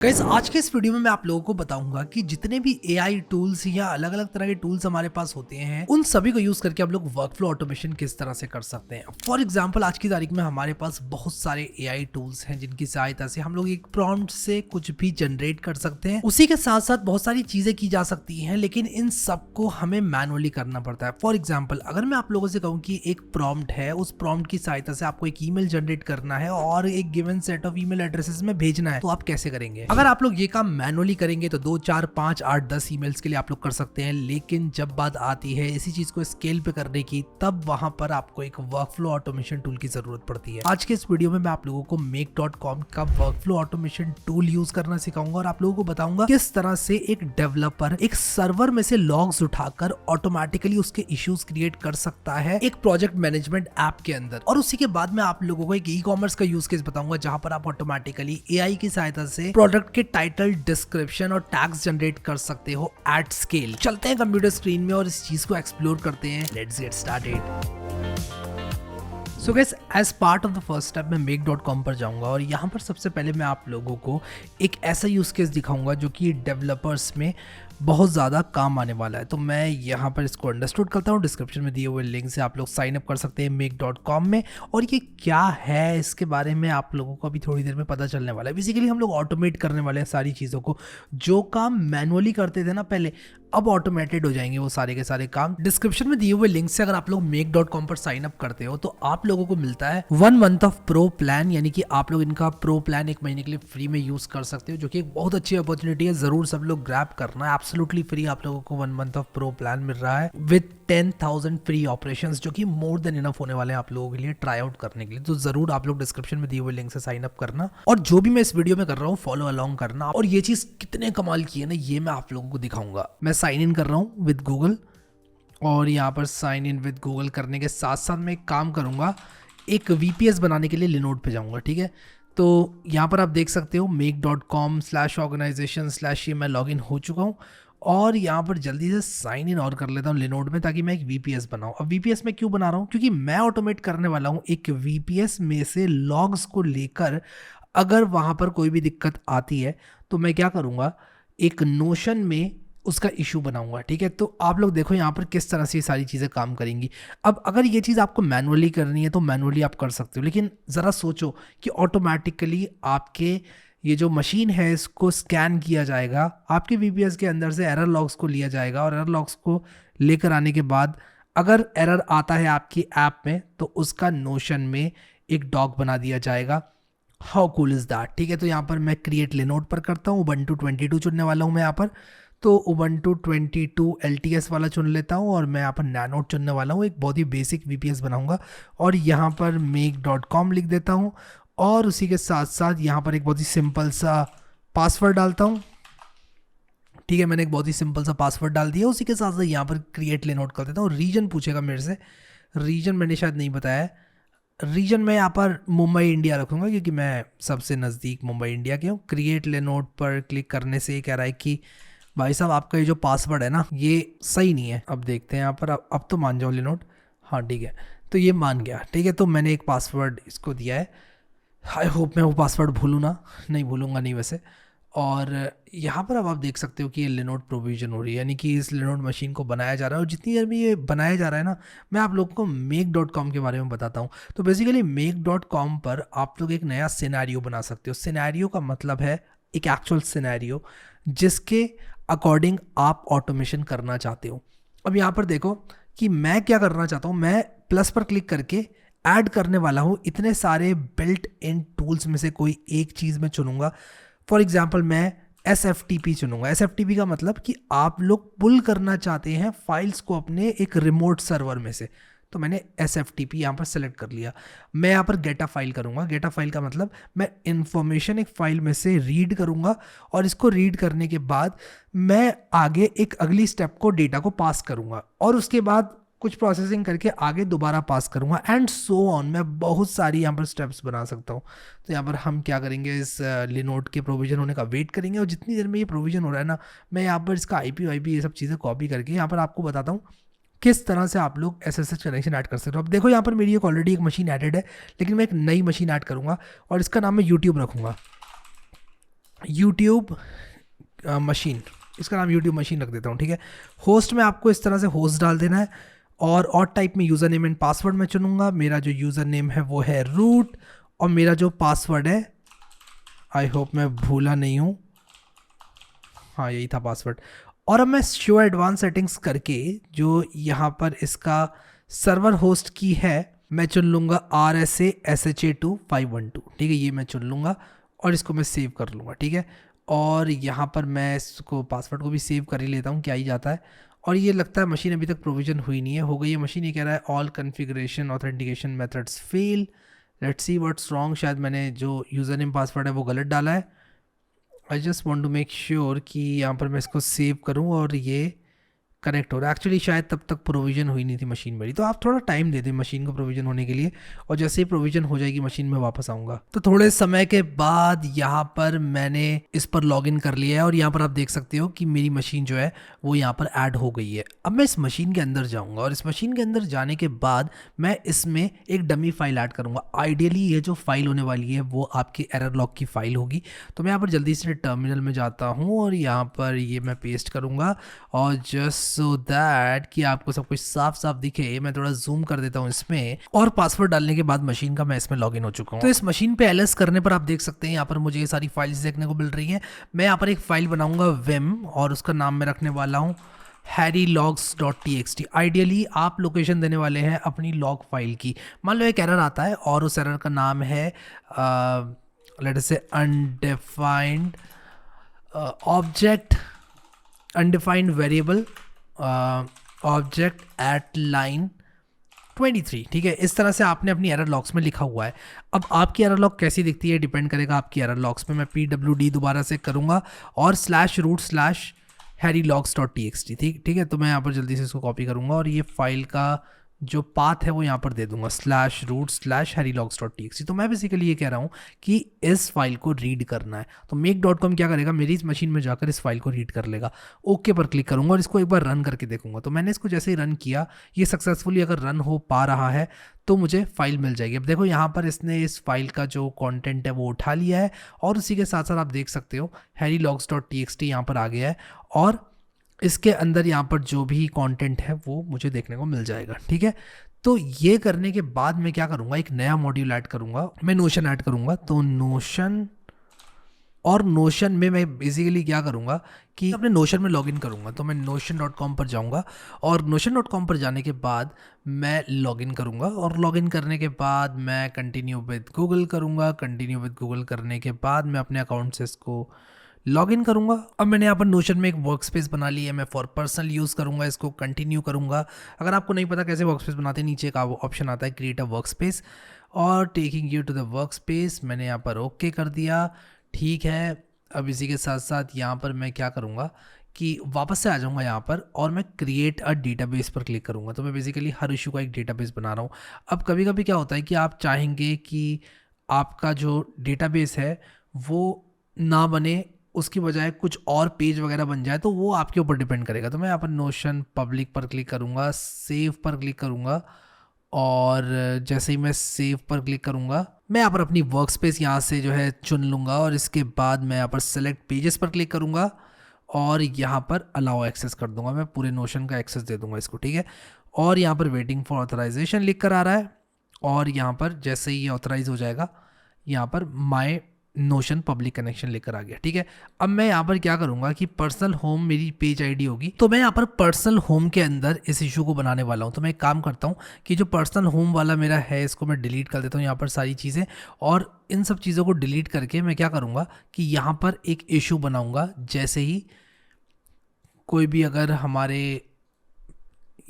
Guys आज के इस वीडियो में मैं आप लोगों को बताऊंगा कि जितने भी एआई टूल्स या अलग अलग तरह के टूल्स हमारे पास होते हैं उन सभी को यूज करके हम लोग वर्कफ्लो ऑटोमेशन किस तरह से कर सकते हैं। फॉर एग्जांपल आज की तारीख में हमारे पास बहुत सारे एआई टूल्स हैं जिनकी सहायता से हम लोग एक प्रॉम्प्ट से कुछ भी जनरेट कर सकते हैं। उसी के साथ साथ बहुत सारी चीजें की जा सकती हैं, लेकिन इन सबको हमें मैनुअली करना पड़ता है। फॉर एग्जाम्पल अगर मैं आप लोगों से कहूँ कि एक प्रॉम्प्ट है, उस प्रॉम्प्ट की सहायता से आपको एक ईमेल जनरेट करना है और एक given set of email addresses में भेजना है, तो आप कैसे करेंगे? अगर आप लोग ये काम मैनुअली करेंगे तो 2, 4, 5, 8, 10 ईमेल्स के लिए आप लोग कर सकते हैं, लेकिन जब बात आती है इसी चीज को स्केल पे करने की, तब वहां पर आपको एक वर्कफ्लो ऑटोमेशन टूल की जरूरत पड़ती है। आज के इस वीडियो में मैं आप लोगों को make.com का वर्कफ्लो ऑटोमेशन टूल यूज करना सिखाऊंगा और आप लोगों को बताऊंगा किस तरह से एक डेवलपर एक सर्वर में से लॉग्स उठाकर ऑटोमेटिकली उसके इश्यूज क्रिएट कर सकता है एक प्रोजेक्ट मैनेजमेंट ऐप के अंदर। और उसी के बाद मैं आप लोगों को एक ई कॉमर्स का यूज केस बताऊंगा जहां पर आप ऑटोमेटिकली एआई की सहायता से प्रोडक्ट के टाइटल, डिस्क्रिप्शन और टैग्स जनरेट कर सकते हो एट स्केल। चलते हैं कंप्यूटर स्क्रीन में और इस चीज को एक्सप्लोर करते हैं। Let's get started. So guys, as part of the first step मैं make.com पर जाऊंगा और यहाँ पर सबसे पहले मैं आप लोगों को एक ऐसा यूज केस दिखाऊंगा जो कि डेवलपर्स में बहुत ज़्यादा काम आने वाला है। तो मैं यहाँ पर इसको अंडरस्टूड करता हूँ। डिस्क्रिप्शन में दिए हुए लिंक से आप लोग साइन अप कर सकते हैं make.com में। और ये क्या है इसके बारे में आप लोगों को अभी थोड़ी देर में पता चलने वाला है। बेसिकली हम लोग ऑटोमेट करने वाले हैं सारी चीज़ों को। जो काम मैनुअली करते थे ना पहले, अब ऑटोमेटेड हो जाएंगे वो सारे के सारे काम। डिस्क्रिप्शन में दिए हुए लिंक से अगर आप लोग make.com पर साइन अप करते हो तो आप लोगों को मिलता है 1 मंथ ऑफ प्रो प्लान, यानी कि आप लोग इनका प्रो प्लान 1 महीने के लिए फ्री में यूज कर सकते हो, जो कि एक बहुत अच्छी अपॉर्चुनिटी है। जरूर सब लोग ग्रैब करना है। एब्सोल्युटली फ्री आप लोगों को 1 मंथ ऑफ प्रो प्लान मिल रहा है विद 10,000 फ्री ऑपरेशंस, जो कि मोर देन इनफ होने वाले हैं आप लोगों के लिए ट्राई आउट करने के लिए। तो जरूर आप लोग डिस्क्रिप्शन में दिए हुए लिंक से साइन अप करना और जो भी मैं इस वीडियो में कर रहा हूँ फॉलो अलोंग करना। और ये चीज कितने कमाल की है ना, ये मैं आप लोगों को दिखाऊंगा। मैं साइन इन कर रहा हूँ विद गूगल और यहाँ पर साइन इन विद गूगल करने के साथ साथ मैं एक काम करूंगा, एक VPS बनाने के लिए लिनोड पे जाऊंगा। ठीक है, तो यहाँ पर आप देख सकते हो make.com/organization/ मैं लॉगिन हो चुका हूँ और यहाँ पर जल्दी से साइन इन और कर लेता हूँ लिनोड में, ताकि मैं एक VPS बनाऊँ। अब VPS में क्यों बना रहा हूँ? क्योंकि मैं ऑटोमेट करने वाला हूँ एक VPS में से लॉग्स को लेकर। अगर वहाँ पर कोई भी दिक्कत आती है तो मैं क्या करूँगा, एक नोशन में उसका इशू बनाऊंगा। ठीक है, तो आप लोग देखो यहाँ पर किस तरह से ये सारी चीज़ें काम करेंगी। अब अगर ये चीज़ आपको मैनुअली करनी है तो मैनुअली आप कर सकते हो, लेकिन ज़रा सोचो कि ऑटोमेटिकली आपके ये जो मशीन है इसको स्कैन किया जाएगा, आपके VPS के अंदर से एरर लॉग्स को लिया जाएगा और एरर लॉग्स को लेकर आने के बाद अगर एरर आता है आपकी ऐप में तो उसका नोशन में एक डॉग बना दिया जाएगा। How cool is that? ठीक है, तो यहाँ पर मैं क्रिएट लिनोड पर करता हूँ, Ubuntu 22 चुनने वाला हूँ मैं यहाँ पर। तो Ubuntu 22 LTS वाला चुन लेता हूँ और मैं यहाँ पर नैनोड चुनने वाला हूँ। एक बहुत ही बेसिक VPS बनाऊंगा और यहाँ पर make.com लिख देता हूँ और उसी के साथ साथ यहाँ पर एक बहुत ही सिंपल सा पासवर्ड डालता हूँ। ठीक है, मैंने एक बहुत ही सिंपल सा पासवर्ड डाल दिया। उसी के साथ साथ यहाँ पर क्रिएट लिनोड कर देता हूँ। रीजन पूछेगा मेरे से, रीजन मैंने शायद नहीं बताया है। रीजन में यहाँ पर मुंबई इंडिया रखूँगा क्योंकि मैं सबसे नज़दीक मुंबई इंडिया के हूँ। क्रिएट लिनोड पर क्लिक करने से ये कह रहा है कि भाई साहब आपका ये जो पासवर्ड है ना ये सही नहीं है। अब देखते हैं यहाँ पर, अब तो मान जाओ लिनोड। हाँ ठीक है, तो ये मान गया। ठीक है, तो मैंने एक पासवर्ड इसको दिया है। आई होप मैं वो पासवर्ड भूलूँ ना, नहीं भूलूंगा नहीं वैसे। और यहाँ पर अब आप देख सकते हो कि ये लिनोड प्रोविजन हो रही है, यानी कि इस लिनोड मशीन को बनाया जा रहा है। और जितनी देर में ये बनाया जा रहा है ना, मैं आप लोगों को make.com के बारे में बताता हूँ। तो बेसिकली make.com पर आप लोग एक नया सिनेरियो बना सकते हो। सिनेरियो का मतलब है एक एक्चुअल सिनेरियो जिसके अकॉर्डिंग आप ऑटोमेशन करना चाहते हो। अब यहाँ पर देखो कि मैं क्या करना चाहता हूँ, मैं प्लस पर क्लिक करके ऐड करने वाला हूँ इतने सारे बिल्ट इन टूल्स में से कोई एक चीज़ मैं चुनूंगा। फॉर एग्जाम्पल मैं SFTP चुनूंगा। SFTP का मतलब कि आप लोग पुल करना चाहते हैं फाइल्स को अपने एक रिमोट सर्वर में से, तो मैंने SFTP यहाँ पर सेलेक्ट कर लिया। मैं यहाँ पर गेटा फाइल करूँगा। गेटा फाइल का मतलब मैं इन्फॉर्मेशन एक फाइल में से रीड करूँगा और इसको रीड करने के बाद मैं आगे एक अगली स्टेप को डेटा को पास करूँगा और उसके बाद कुछ प्रोसेसिंग करके आगे दोबारा पास करूँगा एंड सो ऑन। मैं बहुत सारी यहाँ पर स्टेप्स बना सकता हूँ। तो यहाँ पर हम क्या करेंगे, इस लिनोड के प्रोविजन होने का वेट करेंगे और जितनी देर में ये प्रोविजन हो रहा है ना, मैं यहाँ पर इसका IP ये सब चीज़ें कॉपी करके यहाँ पर आपको बताता हूँ किस तरह से आप लोग SSH कनेक्शन ऐड कर सकते हो। अब देखो यहाँ पर मेरी एक ऑलरेडी एक मशीन एडेड है, लेकिन मैं एक नई मशीन ऐड करूँगा और इसका नाम मैं यूट्यूब रखूँगा। यूट्यूब मशीन, इसका नाम यूट्यूब मशीन रख देता हूँ, ठीक है। होस्ट में आपको इस तरह से होस्ट डाल देना है और टाइप में यूज़र नेम एंड पासवर्ड मैं चुनूंगा। मेरा जो यूज़र नेम है वो है रूट और मेरा जो पासवर्ड है, आई होप मैं भूला नहीं हूँ, हाँ यही था पासवर्ड। और अब मैं शो एडवांस सेटिंग्स करके जो यहाँ पर इसका सर्वर होस्ट की है मैं चुन लूँगा RSA/SHA-2512, ठीक है, ये मैं चुन लूँगा और इसको मैं सेव कर लूँगा, ठीक है। और यहाँ पर मैं इसको पासवर्ड को भी सेव कर ही लेता हूँ, क्या ही जाता है। और ये लगता है मशीन अभी तक प्रोविजन हुई नहीं है, हो गई है मशीन। ये कह रहा है all configuration authentication methods fail, let's see what's wrong, शायद मैंने जो यूज़र नेम पासवर्ड है वो गलत डाला है। I just want to make sure कि यहाँ पर मैं इसको सेव करूँ और ये कनेक्ट हो रहा है। एक्चुअली शायद तब तक प्रोविज़न हुई नहीं थी मशीन मेरी, तो आप थोड़ा टाइम दे दें मशीन को प्रोविज़न होने के लिए, और जैसे ही प्रोविज़न हो जाएगी मशीन में वापस आऊँगा। तो थोड़े समय के बाद यहाँ पर मैंने इस पर लॉगिन कर लिया है और यहाँ पर आप देख सकते हो कि मेरी मशीन जो है वो यहाँ पर ऐड हो गई है। अब मैं इस मशीन के अंदर जाऊँगा और इस मशीन के अंदर जाने के बाद मैं इसमें एक डमी फाइल ऐड करूँगा। आइडियली ये जो फाइल होने वाली है वो आपकी एरर लॉग की फाइल होगी। तो मैं यहाँ पर जल्दी से टर्मिनल में जाता हूँ और यहाँ पर ये मैं पेस्ट करूँगा और जस्ट सो दैट कि आपको सब कुछ साफ साफ दिखे, मैं थोड़ा जूम कर देता हूँ इसमें। और पासवर्ड डालने के बाद मशीन का मैं इसमें लॉगिन हो चुका हूँ। तो इस मशीन पे एलएस करने पर आप देख सकते हैं यहाँ पर मुझे ये सारी फाइल्स देखने को मिल रही हैं। मैं यहाँ पर एक फाइल बनाऊंगा विम और उसका नाम मैं रखने वाला हूँ harrylogs.txt। आइडियली आप लोकेशन देने वाले हैं अपनी लॉग फाइल की। मान लो एक एरर आता है और उस एरर का नाम है लेट अस से undefined object, undefined variable object at line 23, ठीक है। इस तरह से आपने अपनी एरर लॉग्स में लिखा हुआ है। अब आपकी एरर लॉग कैसी दिखती है डिपेंड करेगा आपकी एरर लॉग्स पे। मैं pwd दोबारा से करूँगा और /root/harrylogs.txt, ठीक है। तो मैं यहाँ पर जल्दी से इसको कॉपी करूँगा और ये फाइल का जो पाथ है वो यहाँ पर दे दूंगा /root/harrylogs.txt। तो मैं बेसिकली ये कह रहा हूँ कि इस फाइल को रीड करना है। तो make.com क्या करेगा, मेरी इस मशीन में जाकर इस फाइल को रीड कर लेगा। ओके पर क्लिक करूँगा और इसको एक बार रन करके देखूंगा। तो मैंने इसको जैसे ही रन किया, ये सक्सेसफुली अगर रन हो पा रहा है तो मुझे फाइल मिल जाएगी। अब देखो यहाँ पर इसने इस फाइल का जो कंटेंट है वो उठा लिया है और उसी के साथ साथ आप देख सकते हो harrylogs.txt यहाँ पर आ गया है और इसके अंदर यहाँ पर जो भी कंटेंट है वो मुझे देखने को मिल जाएगा, ठीक है। तो ये करने के बाद मैं क्या करूँगा, एक नया मॉड्यूल ऐड करूँगा, मैं नोशन ऐड करूँगा। तो नोशन, और नोशन में मैं बेसिकली क्या करूँगा कि अपने नोशन में लॉगिन करूँगा। तो मैं notion.com पर जाऊँगा और notion.com पर जाने के बाद मैं लॉगिन करूँगा और लॉगिन करने के बाद मैं कंटिन्यू विद गूगल करूँगा। कंटिन्यू विद गूगल करने के बाद मैं अपने अकाउंट से इसको लॉगिन करूँगा। अब मैंने यहाँ पर नोशन में एक वर्क स्पेस बना ली है, मैं फॉर पर्सनल यूज़ करूँगा, इसको कंटिन्यू करूँगा। अगर आपको नहीं पता कैसे वर्क स्पेस बनाते हैं, नीचे एक ऑप्शन आता है क्रिएट अ वर्क स्पेस और taking you to the work space, मैंने यहाँ पर ओके कर दिया, ठीक है। अब इसी के साथ साथ यहाँ पर मैं क्या करूँगा कि वापस से आ जाऊँगा यहाँ पर और मैं क्रिएट अ डेटाबेस पर क्लिक करूँगा। तो मैं बेसिकली हर इशू का एक डेटाबेस बना रहा हूँ। अब कभी कभी क्या होता है कि आप चाहेंगे कि आपका जो डेटाबेस है वो ना बने, उसकी बजाय कुछ और पेज वगैरह बन जाए, तो वो आपके ऊपर डिपेंड करेगा। तो मैं यहाँ पर नोशन पब्लिक पर क्लिक करूँगा, सेव पर क्लिक करूँगा और जैसे ही मैं सेव पर क्लिक करूँगा मैं यहाँ पर अपनी वर्क स्पेस यहाँ से जो है चुन लूँगा और इसके बाद मैं यहाँ पर सेलेक्ट पेजेस पर क्लिक करूँगा और यहाँ पर अलाउ एक्सेस कर दूँगा। मैं पूरे नोशन का एक्सेस दे दूँगा इसको, ठीक है। और यहाँ पर वेटिंग फॉर ऑथराइजेशन लिख कर आ रहा है और यहाँ पर जैसे ही ये ऑथराइज हो जाएगा यहाँ पर माय नोशन पब्लिक कनेक्शन लेकर आ गया, ठीक है। अब मैं यहाँ पर क्या करूँगा कि पर्सनल होम मेरी पेज आईडी होगी, तो मैं यहाँ पर पर्सनल होम के अंदर इस इशू को बनाने वाला हूँ। तो मैं एक काम करता हूँ कि जो पर्सनल होम वाला मेरा है इसको मैं डिलीट कर देता हूँ यहाँ पर सारी चीज़ें, और इन सब चीज़ों को डिलीट करके मैं क्या करूँगा कि यहाँ पर एक इशू बनाऊँगा। जैसे ही कोई भी अगर हमारे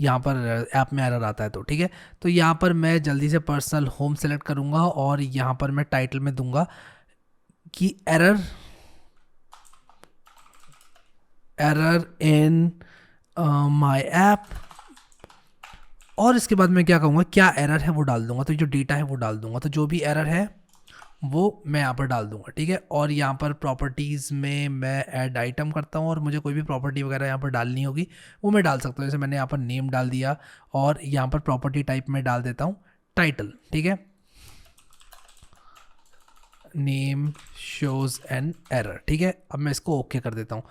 यहाँ पर ऐप में एरर आता है तो, ठीक है। तो यहाँ पर मैं जल्दी से पर्सनल होम सेलेक्ट करूँगा और यहाँ पर मैं टाइटल में दूंगा कि एरर इन माय ऐप, और इसके बाद मैं क्या कहूँगा क्या एरर है वो डाल दूंगा। तो जो डेटा है वो डाल दूंगा, तो जो भी एरर है वो मैं यहाँ पर डाल दूंगा, ठीक है। और यहाँ पर प्रॉपर्टीज़ में मैं ऐड आइटम करता हूँ और मुझे कोई भी प्रॉपर्टी वगैरह यहाँ पर डालनी होगी वो मैं डाल सकता हूँ। जैसे मैंने यहाँ पर नेम डाल दिया और यहाँ पर प्रॉपर्टी टाइप में डाल देता हूँ टाइटल, ठीक है। नेम शोज एन एरर, ठीक है। अब मैं इसको ओके कर देता हूँ।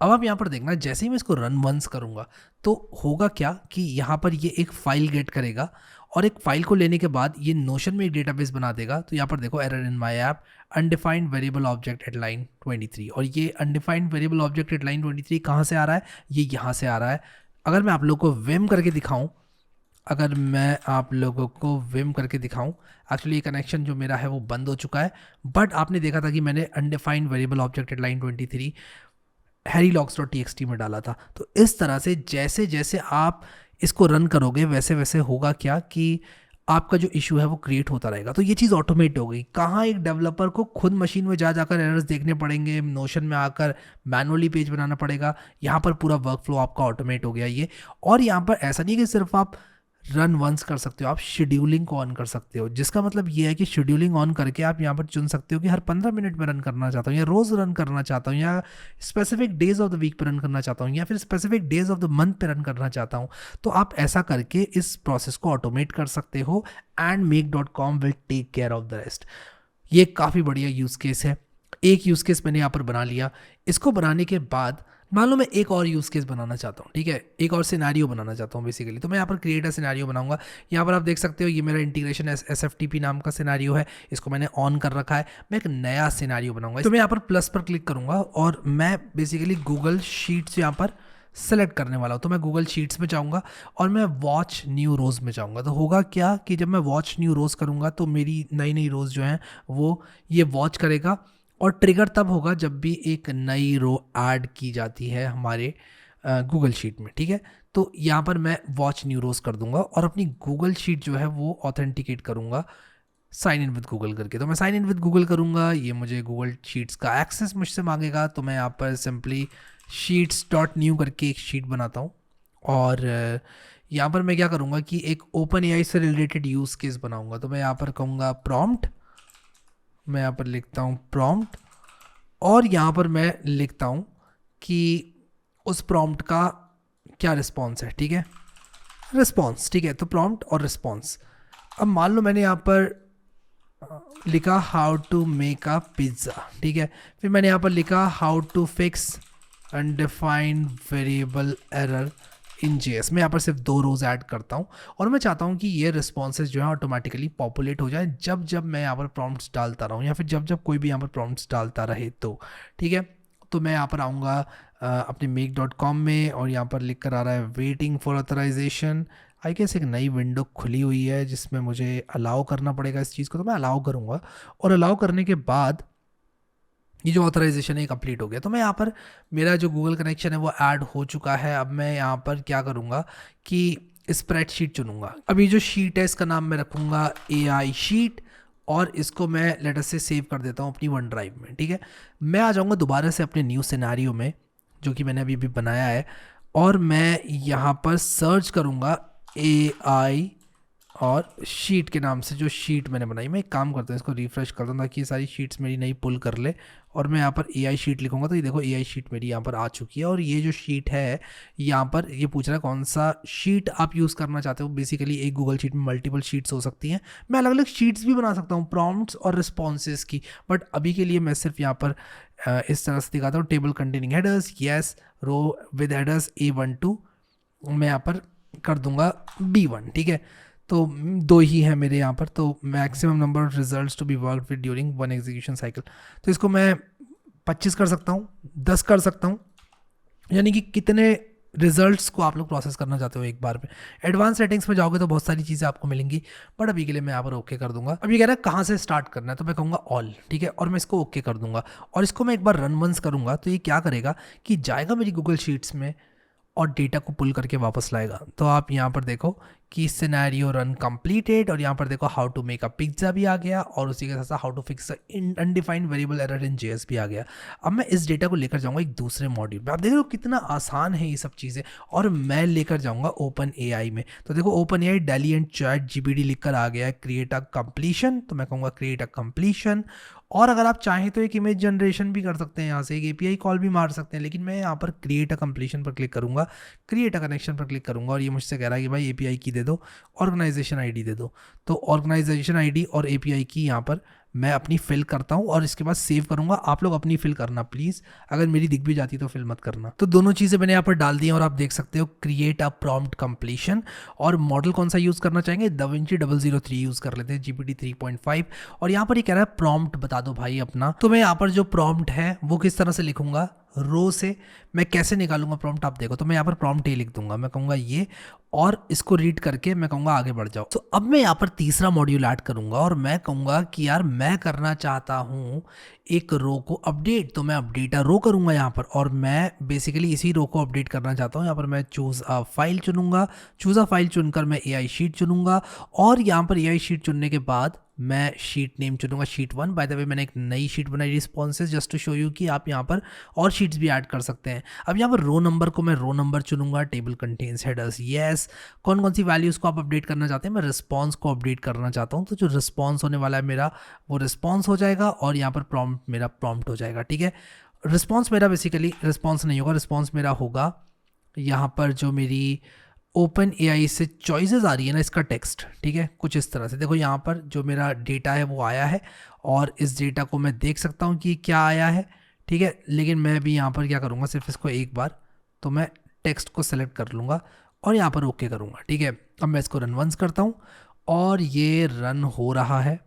अब आप यहाँ पर देखना, जैसे ही मैं इसको रन वंस करूँगा तो होगा क्या कि यहाँ पर ये एक फाइल गेट करेगा, और एक फाइल को लेने के बाद ये नोशन में एक डेटाबेस बना देगा। तो यहाँ पर देखो, error in my app, undefined variable object at line 23। और ये undefined variable object at line 23 कहाँ से आ रहा है? ये यहाँ से आ रहा है। अगर मैं आप लोगों को विम करके दिखाऊं, अगर मैं आप लोगों को विम करके दिखाऊं, एक्चुअली ये कनेक्शन जो मेरा है वो बंद हो चुका है, बट आपने देखा था कि मैंने undefined variable object at line 23 harrylogs.txt में डाला था। तो इस तरह से जैसे जैसे आप इसको रन करोगे वैसे वैसे होगा क्या कि आपका जो इशू है वो क्रिएट होता रहेगा। तो ये चीज़ ऑटोमेट हो गई। कहाँ एक डेवलपर को खुद मशीन में जा जाकर एरर्स देखने पड़ेंगे, नोशन में आकर मैनुअली पेज बनाना पड़ेगा, यहाँ पर पूरा वर्क फ्लो आपका ऑटोमेट हो गया ये। और यहाँ पर ऐसा नहीं कि सिर्फ आप रन वंस कर सकते हो, आप शेड्यूलिंग को ऑन कर सकते हो, जिसका मतलब ये है कि शेड्यूलिंग ऑन करके आप यहाँ पर चुन सकते हो कि हर 15 मिनट में रन करना चाहता हूँ, या रोज़ रन करना चाहता हूँ, या specific days of the week पे रन करना चाहता हूँ, या फिर specific days of the month पे रन करना चाहता हूँ। तो आप ऐसा करके इस प्रोसेस को ऑटोमेट कर सकते हो, and make.com will take care of the rest. ये काफ़ी बढ़िया यूज़ केस है। एक यूज़ केस मैंने यहाँ पर बना लिया। इसको बनाने के बाद मान लो मैं एक और यूज़ केस बनाना चाहता हूँ, ठीक है, एक और सिनेरियो बनाना चाहता हूँ बेसिकली। तो मैं यहाँ पर क्रिएट अ सिनेरियो बनाऊंगा। यहाँ पर आप देख सकते हो ये मेरा इंटीग्रेशन SFTP नाम का सिनेरियो है, इसको मैंने ऑन कर रखा है। मैं एक नया सिनेरियो बनाऊंगा। तो मैं यहाँ पर प्लस पर क्लिक करूँगा और मैं बेसिकली गूगल शीट्स यहाँ पर सेलेक्ट करने वाला हूँ। तो मैं गूगल शीट्स में जाऊँगा और मैं वॉच न्यू रोज़ में जाऊँगा। तो होगा क्या कि जब मैं वॉच न्यू रोज़ करूँगा तो मेरी नई नई रोज़ जो हैं वो ये वॉच करेगा, और ट्रिगर तब होगा जब भी एक नई रो ऐड की जाती है हमारे गूगल शीट में, ठीक है। तो यहाँ पर मैं वॉच न्यू रोज़ कर दूंगा और अपनी गूगल शीट जो है वो ऑथेंटिकेट करूँगा साइन इन विद गूगल करके। तो मैं साइन इन विद गूगल करूँगा, ये मुझे गूगल शीट्स का एक्सेस मुझसे मांगेगा। तो मैं यहाँ पर सिंपली sheets.new करके एक शीट बनाता हूँ, और यहाँ पर मैं क्या करूँगा कि एक ओपन एआई से रिलेटेड यूज़ केस बनाऊँगा। तो मैं यहाँ पर कहूँगा प्रॉम्प्ट, मैं यहाँ पर लिखता हूँ प्रॉम्प्ट, और यहाँ पर मैं लिखता हूँ कि उस प्रॉम्प्ट का क्या रिस्पॉन्स है, ठीक है, रिस्पॉन्स, ठीक है। तो प्रॉम्प्ट और रिस्पॉन्स। अब मान लो मैंने यहाँ पर लिखा how to make a pizza, ठीक है। फिर मैंने यहाँ पर लिखा how to fix undefined variable error in JS। मैं यहाँ पर सिर्फ 2 रोज़ ऐड करता हूँ, और मैं चाहता हूँ कि ये रिस्पॉन्सेज जो है ऑटोमेटिकली पॉपुलेट हो जाए जब जब मैं यहाँ पर प्रॉम्प्ट्स डालता रहूँ, या फिर जब जब कोई भी यहाँ पर प्रॉम्प्ट्स डालता रहे तो, ठीक है। तो मैं यहाँ पर आऊँगा अपने make.com में, और यहाँ पर लिख कर आ रहा है waiting for authorisation. I guess एक नई विंडो खुली हुई है जिसमें मुझे अलाउ करना पड़ेगा इस चीज़ को। तो मैं अलाउ करूँगा, और अलाउ करने के बाद ये जो ऑथराइजेशन है कंप्लीट हो गया। तो मैं यहाँ पर मेरा जो गूगल कनेक्शन है वो ऐड हो चुका है। अब मैं यहाँ पर क्या करूँगा कि स्प्रेडशीट चुनूँगा। अब ये जो शीट है इसका नाम मैं रखूँगा AI शीट, और इसको मैं लेटर से सेव कर देता हूँ अपनी वन ड्राइव में, ठीक है। मैं आ जाऊँगा दोबारा से अपने न्यू सिनेरियो में जो कि मैंने अभी बनाया है, और मैं यहाँ पर सर्च करूँगा AI और शीट के नाम से जो शीट मैंने बनाई। मैं एक काम करता हूँ, इसको रिफ्रेश कर दूँ ताकि ये सारी शीट्स मेरी नई पुल कर ले, और मैं यहाँ पर AI शीट लिखूंगा। तो ये देखो AI शीट मेरी यहाँ पर आ चुकी है। और ये जो शीट है यहाँ पर ये पूछ रहा है कौन सा शीट आप यूज़ करना चाहते हो। बेसिकली एक गूगल शीट में मल्टीपल शीट्स हो सकती हैं। मैं अलग अलग शीट्स भी बना सकता हूँ प्रॉम्प्ट्स और रिस्पॉन्सेज की, बट अभी के लिए मैं सिर्फ यहाँ पर इस तरह से दिखाता हूँ। Table containing headers, yes, row with headers A12, मैं यहाँ पर कर दूंगा B1, ठीक है। तो 2 ही है मेरे यहाँ पर। तो maximum number of results to be work with during 1 execution cycle, तो इसको मैं 25 कर सकता हूँ, 10 कर सकता हूँ, यानी कि कितने रिजल्ट्स को आप लोग प्रोसेस करना चाहते हो एक बार में। एडवांस सेटिंग्स में जाओगे तो बहुत सारी चीज़ें आपको मिलेंगी, बट अभी के लिए मैं यहाँ पर ओके कर दूंगा। अब ये कह रहा है कहाँ से स्टार्ट करना है, तो मैं कहूँगा ऑल, ठीक है, और मैं इसको ओके कर दूंगा। और इसको मैं एक बार रन वंस करूँगा तो ये क्या करेगा कि जाएगा मेरी गूगल शीट्स में और डेटा को पुल करके वापस लाएगा। तो आप यहाँ पर देखो कि सिनेरियो रन कंप्लीटेड, और यहाँ पर देखो how to make a pizza भी आ गया, और उसी के साथ साथ how to fix undefined variable error in JS भी आ गया। अब मैं इस डेटा को लेकर जाऊँगा एक दूसरे मॉड्यूल में। आप देख रहे हो कितना आसान है ये सब चीज़ें, और मैं लेकर जाऊँगा ओपन AI में। तो देखो open AI DALL-E and ChatGPT लिखकर आ गया है क्रिएट अ कंप्लीशन। तो मैं कहूँगा क्रिएट अ कंप्लीशन। और अगर आप चाहें तो एक इमेज जनरेशन भी कर सकते हैं, यहाँ से एक API कॉल भी मार सकते हैं, लेकिन मैं यहाँ पर क्रिएट अ कंप्लीशन पर क्लिक करूँगा, क्रिएट अ कनेक्शन पर क्लिक करूँगा, और ये मुझसे कह रहा है कि भाई API की दे दो, ऑर्गेनाइजेशन ID दे दो। तो ऑर्गेनाइजेशन ID और API की यहाँ पर मैं अपनी फिल करता हूँ और इसके बाद सेव करूंगा। आप लोग अपनी फिल करना प्लीज, अगर मेरी दिख भी जाती तो फिल मत करना। तो दोनों चीजें मैंने यहाँ पर डाल दी और आप देख सकते हो क्रिएट अ प्रॉम्प्ट कंप्लीशन। और मॉडल कौन सा यूज करना चाहेंगे, DaVinci 003 यूज कर लेते हैं, GPT 3.5। और यहाँ पर ये कह रहा है प्रॉम्प्ट बता दो भाई अपना। तो मैं यहाँ पर जो प्रॉम्प्ट है वो किस तरह से लिखूंगा, रो से मैं कैसे निकालूंगा प्रॉम्प्ट आप देखो। तो मैं यहाँ पर प्रॉम्प्ट ही लिख दूंगा, मैं कहूँगा ये, और इसको रीड करके मैं कहूँगा आगे बढ़ जाओ। तो अब मैं यहाँ पर तीसरा मॉड्यूल ऐड करूँगा और मैं कहूँगा कि यार मैं करना चाहता हूँ एक रो को अपडेट, तो मैं अपडेट अ रो करूँगा यहाँ पर। और मैं बेसिकली इसी रो को अपडेट करना चाहता हूँ। यहाँ पर मैं चूज़ अ फाइल चुनूंगा, चूज़ अ फाइल चुनकर मैं AI शीट चुनूंगा। और यहाँ पर AI शीट चुनने के बाद मैं शीट नेम चुनूंगा शीट 1। बाय द वे मैंने एक नई शीट बनाई responses, just to show you कि आप यहाँ पर और शीट्स भी ऐड कर सकते हैं। अब यहाँ पर रो नंबर को मैं रो नंबर चुनूंगा, टेबल कंटेन्स हेडर्स यस। कौन कौन सी वैल्यूज़ को आप अपडेट करना चाहते हैं, मैं रिस्पॉन्स को अपडेट करना चाहता हूँ। तो जो रिस्पॉन्स होने वाला है मेरा वो रिस्पॉन्स हो जाएगा और यहाँ पर प्रॉम्प्ट मेरा प्रॉम्प्ट हो जाएगा, ठीक है। रिस्पॉन्स मेरा बेसिकली रिस्पॉन्स नहीं होगा, रिस्पॉन्स मेरा होगा यहाँ पर जो मेरी ओपन AI से चॉइसेस आ रही है ना, इसका टेक्स्ट, ठीक है, कुछ इस तरह से। देखो यहाँ पर जो मेरा डेटा है वो आया है और इस डेटा को मैं देख सकता हूँ कि क्या आया है, ठीक है। लेकिन मैं भी यहाँ पर क्या करूँगा, सिर्फ इसको एक बार, तो मैं टेक्स्ट को सेलेक्ट कर लूँगा और यहाँ पर ओके करूँगा, ठीक है। अब मैं इसको रन वंस करता हूँ और ये रन हो रहा है।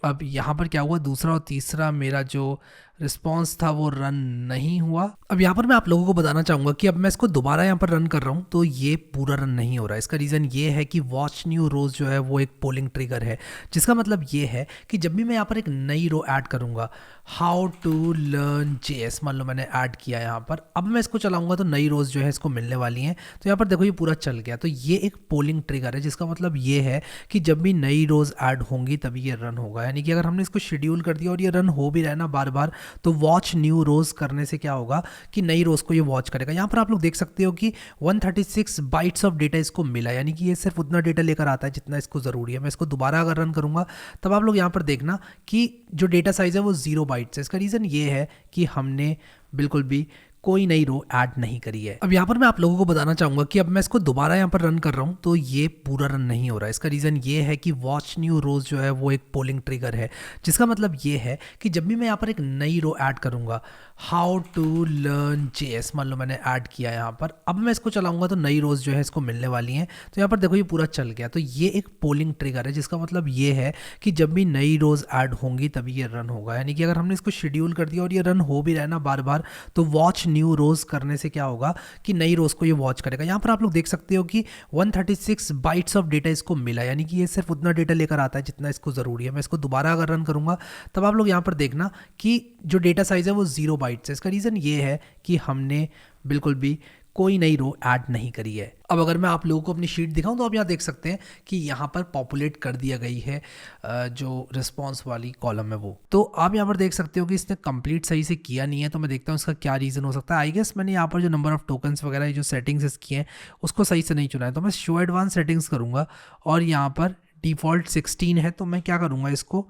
अब यहाँ पर क्या हुआ, दूसरा और तीसरा मेरा जो रिस्पॉन्स था वो रन नहीं हुआ। अब यहाँ पर मैं आप लोगों को बताना चाहूँगा कि अब मैं इसको दोबारा यहाँ पर रन कर रहा हूँ तो ये पूरा रन नहीं हो रहा है। इसका रीज़न ये है कि वॉच न्यू रोज जो है वो एक पोलिंग ट्रिगर है, जिसका मतलब ये है कि जब भी मैं यहाँ पर एक नई रो ऐड करूँगा, हाउ टू लर्न JS मान लो मैंने ऐड किया यहाँ पर, अब मैं इसको चलाऊँगा तो नई रोज जो है इसको मिलने वाली हैं। तो यहाँ पर देखो ये पूरा चल गया, तो ये एक पोलिंग ट्रिगर है, जिसका मतलब ये है कि जब भी नई रोज ऐड होंगी तभी ये रन होगा। यानी कि अगर हमने इसको शेड्यूल कर दिया और ये रन हो भी रहा है ना बार बार, तो वॉच न्यू रोज करने से क्या होगा कि नई रोज को ये वॉच करेगा। यहाँ पर आप लोग देख सकते हो कि 136 बाइट्स ऑफ डेटा इसको मिला, यानी कि ये सिर्फ उतना डेटा लेकर आता है जितना इसको ज़रूरी है। मैं इसको दोबारा अगर रन करूँगा तब आप लोग यहाँ पर देखना कि जो डेटा साइज़ है वो 0 बाइट्स है। इसका रीज़न ये है कि हमने बिल्कुल भी कोई नई रो ऐड नहीं करी है। अब यहाँ पर मैं आप लोगों को बताना चाहूँगा कि अब मैं इसको दोबारा यहाँ पर रन कर रहा हूँ तो ये पूरा रन नहीं हो रहा है। इसका रीज़न ये है कि वॉच न्यू रोज जो है वो एक पोलिंग ट्रिगर है, जिसका मतलब ये है कि जब भी मैं यहाँ पर एक नई रो ऐड करूँगा, हाउ टू लर्न JS मान लो मैंने ऐड किया यहाँ पर, अब मैं इसको चलाऊँगा तो नई रोज जो है इसको मिलने वाली हैं। तो यहाँ पर देखो ये पूरा चल गया, तो ये एक पोलिंग ट्रिगर है, जिसका मतलब ये है कि जब भी नई रोज ऐड होंगी तभी ये रन होगा। यानी कि अगर हमने इसको शेड्यूल कर दिया और ये रन हो भी रहा है ना बार बार, तो वॉच न्यू रोज करने से क्या होगा कि नई रोज को ये वॉच करेगा। यहाँ पर आप लोग देख सकते हो कि 136 बाइट्स ऑफ डेटा इसको मिला, यानी कि ये सिर्फ उतना डेटा लेकर आता है जितना इसको ज़रूरी है। मैं इसको दोबारा अगर रन करूँगा तब आप लोग यहाँ पर देखना कि जो डेटा साइज़ है वो 0 बाइट्स है। इसका रीज़न ये है कि हमने बिल्कुल भी कोई नई रो ऐड नहीं करी है। अब अगर मैं आप लोगों को अपनी शीट दिखाऊं तो आप यहाँ देख सकते हैं कि यहाँ पर पॉपुलेट कर दिया गई है जो रिस्पॉन्स वाली कॉलम है वो। तो आप यहाँ पर देख सकते हो कि इसने कंप्लीट सही से किया नहीं है, तो मैं देखता हूँ इसका क्या रीज़न हो सकता है। आई गेस मैंने यहाँ पर जो नंबर ऑफ टोकन्स वगैरह जो सेटिंग्स इसकी हैं उसको सही से नहीं चुना है, तो मैं शो एडवांस सेटिंग्स करूँगा और यहाँ पर डिफ़ॉल्ट 16 है, तो मैं क्या करूँगा इसको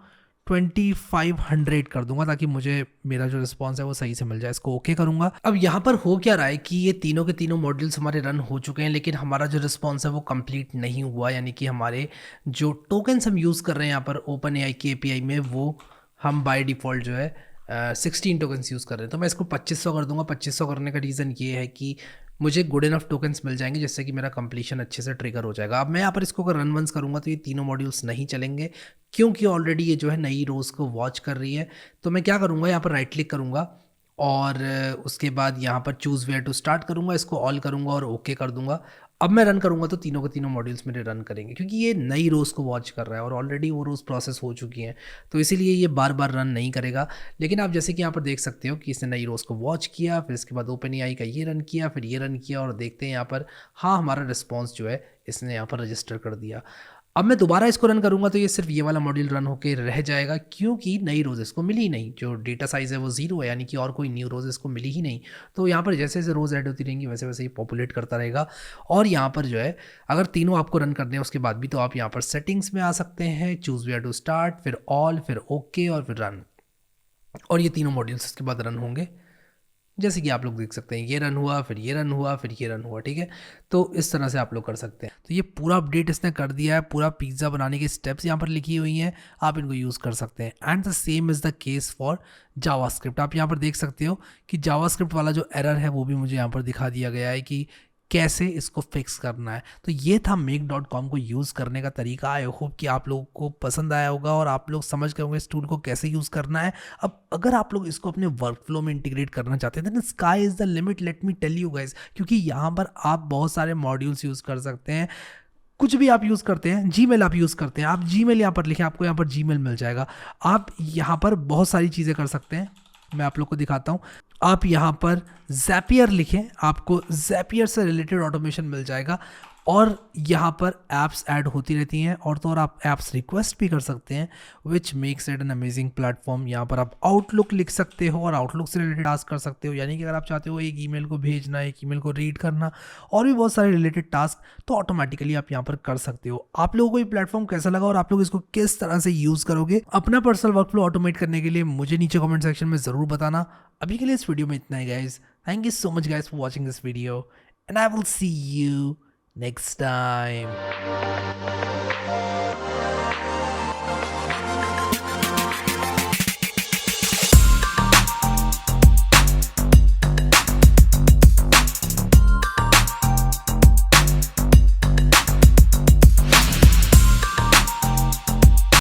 2500 कर दूंगा ताकि मुझे मेरा जो रिस्पॉन्स है वो सही से मिल जाए। इसको ओके करूंगा। अब यहाँ पर हो क्या रहा है कि ये तीनों के तीनों मॉड्यूल्स हमारे रन हो चुके हैं, लेकिन हमारा जो रिस्पॉन्स है वो कंप्लीट नहीं हुआ। यानी कि हमारे जो टोकन्स हम यूज़ कर रहे हैं यहाँ पर OpenAI की API में, वो हम बाय डिफ़ॉल्ट जो है 16 टोकन्स यूज़ कर रहे हैं। तो मैं इसको 2500 कर दूंगा। 2500 करने का रीज़न ये है कि मुझे गुड इनफ टोकन्स मिल जाएंगे जिससे कि मेरा कंप्लीशन अच्छे से ट्रिगर हो जाएगा। अब मैं यहाँ पर इसको अगर रन वंस करूँगा तो ये तीनों मॉड्यूल्स नहीं चलेंगे, क्योंकि ऑलरेडी ये जो है नई रोज़ को वॉच कर रही है। तो मैं क्या करूँगा, यहाँ पर राइट क्लिक करूँगा और उसके बाद यहाँ पर चूज़ वेयर टू स्टार्ट करूँगा, इसको ऑल करूँगा और ओके कर दूँगा। अब मैं रन करूँगा तो तीनों के तीनों मॉड्यूल्स मेरे रन करेंगे, क्योंकि ये नई रोज़ को वॉच कर रहा है और ऑलरेडी वो रोज़ प्रोसेस हो चुकी हैं, तो इसीलिए ये बार बार रन नहीं करेगा। लेकिन आप जैसे कि यहाँ पर देख सकते हो कि इसने नई रोज़ को वॉच किया, फिर इसके बाद OpenAI का ये रन किया, फिर ये रन किया और देखते हैं यहाँ पर हाँ हमारा रिस्पॉन्स जो है इसने यहाँ पर रजिस्टर कर दिया। अब मैं दोबारा इसको रन करूँगा तो ये सिर्फ ये वाला मॉड्यूल रन होकर रह जाएगा, क्योंकि नई रोज़ इसको मिली ही नहीं। जो डेटा साइज़ है वो 0 है, यानी कि और कोई न्यू रोज़ इसको मिली ही नहीं। तो यहाँ पर जैसे जैसे रोज़ ऐड होती रहेंगी वैसे वैसे ये पॉपुलेट करता रहेगा। और यहाँ पर जो है अगर तीनों आपको रन करने हैं उसके बाद भी, तो आप यहाँ पर सेटिंग्स में आ सकते हैं, चूज़ वेयर टू स्टार्ट, फिर ऑल, फिर ओके और फिर रन, और ये तीनों मॉड्यूल्स इसके बाद रन होंगे। जैसे कि आप लोग देख सकते हैं ये रन हुआ, फिर ये रन हुआ, फिर ये रन हुआ, ठीक है। तो इस तरह से आप लोग कर सकते हैं। तो ये पूरा अपडेट इसने कर दिया है, पूरा पिज़्ज़ा बनाने की स्टेप्स यहाँ पर लिखी हुई हैं, आप इनको यूज़ कर सकते हैं। And the same is the case for JavaScript. आप यहाँ पर देख सकते हो कि जावास्क्रिप्ट वाला जो एरर है वो भी मुझे यहाँ पर दिखा दिया गया है कि कैसे इसको फिक्स करना है। तो ये था make.com को यूज़ करने का तरीका। आई होप कि आप लोगों को पसंद आया होगा और आप लोग समझ गए होंगे इस टूल को कैसे यूज़ करना है। अब अगर आप लोग इसको अपने वर्क फ्लो में इंटीग्रेट करना चाहते हैं, then sky is the limit, let me tell you guys. क्योंकि यहाँ पर आप बहुत सारे मॉड्यूल्स यूज़ कर सकते हैं। कुछ भी आप यूज़ करते हैं, जीमेल आप यूज़ करते हैं, आप जीमेल यहाँ पर लिखें, आपको यहाँ पर जीमेल मिल जाएगा। आप यहाँ पर बहुत सारी चीज़ें कर सकते हैं, मैं आप लोग को दिखाता हूँ। आप यहाँ पर ज़ैपियर लिखें, आपको ज़ैपियर से रिलेटेड ऑटोमेशन मिल जाएगा। और यहाँ पर ऐप्स ऐड होती रहती हैं, और तो और आप ऐप्स रिक्वेस्ट भी कर सकते हैं, which makes it an amazing platform. यहाँ पर आप आउटलुक लिख सकते हो और आउटलुक से रिलेटेड टास्क कर सकते हो। यानी कि अगर आप चाहते हो एक ईमेल को भेजना, एक ईमेल को रीड करना और भी बहुत सारे रिलेटेड टास्क, तो ऑटोमेटिकली आप यहाँ पर कर सकते हो। आप लोगों को ये प्लेटफॉर्म कैसा लगा और आप लोग इसको किस तरह से यूज़ करोगे अपना पर्सनल वर्कफ्लो ऑटोमेट करने के लिए, मुझे नीचे कमेंट सेक्शन में ज़रूर बताना। अभी के लिए इस वीडियो में इतना ही guys. Thank you so much guys for watching this video and I will see you next time.